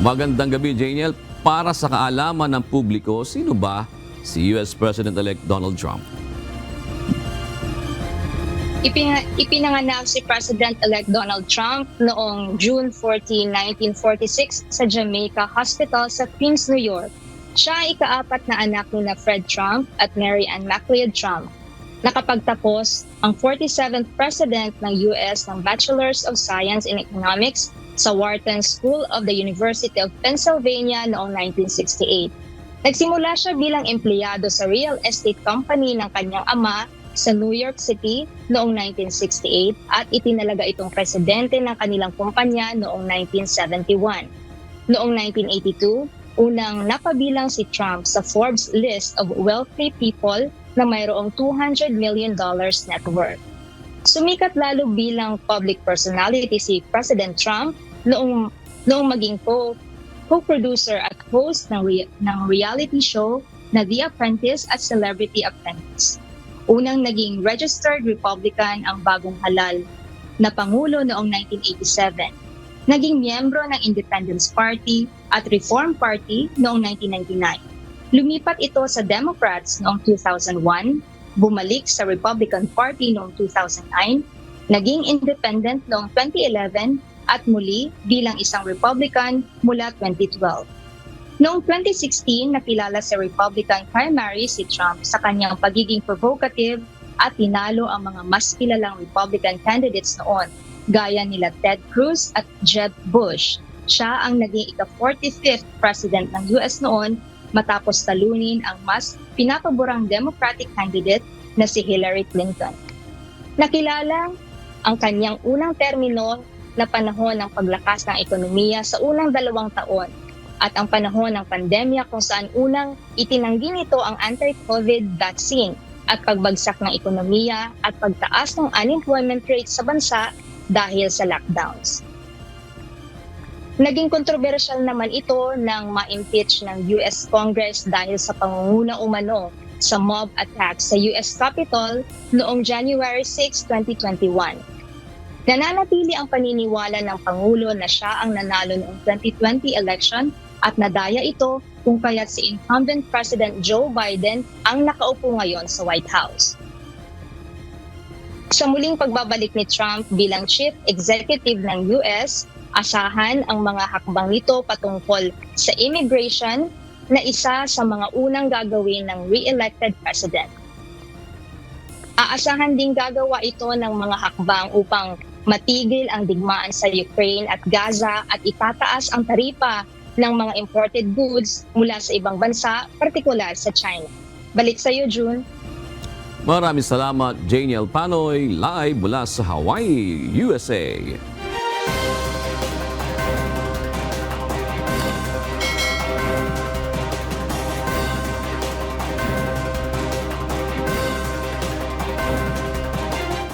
Magandang gabi, Janiel. Para sa kaalaman ng publiko, sino ba si US President-elect Donald Trump? Ipinanganak si President-elect Donald Trump noong June 14, 1946 sa Jamaica Hospital sa Queens, New York. Siya ay ikaapat na anak ni Fred Trump at Mary Ann MacLeod Trump. Nakapagtapos ang 47th President ng US ng Bachelors of Science in Economics sa Wharton School of the University of Pennsylvania noong 1968. Nagsimula siya bilang empleyado sa real estate company ng kanyang ama sa New York City noong 1968 at itinalaga itong presidente ng kanilang kumpanya noong 1971. Noong 1982, unang napabilang si Trump sa Forbes list of wealthy people na mayroong $200 million net worth. Sumikat lalo bilang public personality si President Trump noong maging co-producer at host ng reality show na The Apprentice at Celebrity Apprentice. Unang naging registered Republican ang bagong halal na Pangulo noong 1987. Naging miyembro ng Independence Party at Reform Party noong 1999. Lumipat ito sa Democrats noong 2001, bumalik sa Republican Party noong 2009, naging independent noong 2011 at muli bilang isang Republican mula 2012. Noong 2016, nakilala sa Republican primary si Trump sa kanyang pagiging provocative at tinalo ang mga mas kilalang Republican candidates noon, gaya nila Ted Cruz at Jeb Bush. Siya ang naging ika-45th president ng US noon matapos talunin ang mas pinapaborang Democratic candidate na si Hillary Clinton. Nakilala ang kanyang unang termino na panahon ng paglakas ng ekonomiya sa unang 2 taon at ang panahon ng pandemya kung saan unang itinanggi nito ang anti-COVID vaccine at pagbagsak ng ekonomiya at pagtaas ng unemployment rate sa bansa dahil sa lockdowns. Naging kontrobersyal naman ito nang ma-impeach ng US Congress dahil sa pangunguna umano sa mob attack sa US Capitol noong January 6, 2021. Nananatili ang paniniwala ng Pangulo na siya ang nanalo noong 2020 election at nadaya ito kung kaya't si incumbent President Joe Biden ang nakaupo ngayon sa White House. Sa muling pagbabalik ni Trump bilang Chief Executive ng US, asahan ang mga hakbang nito patungkol sa immigration na isa sa mga unang gagawin ng re-elected president. Aasahan ding gagawa ito ng mga hakbang upang matigil ang digmaan sa Ukraine at Gaza at itataas ang taripa ng mga imported goods mula sa ibang bansa, partikular sa China. Balik sa iyo, June. Maraming salamat, Janiel Panoy, live mula sa Hawaii, USA.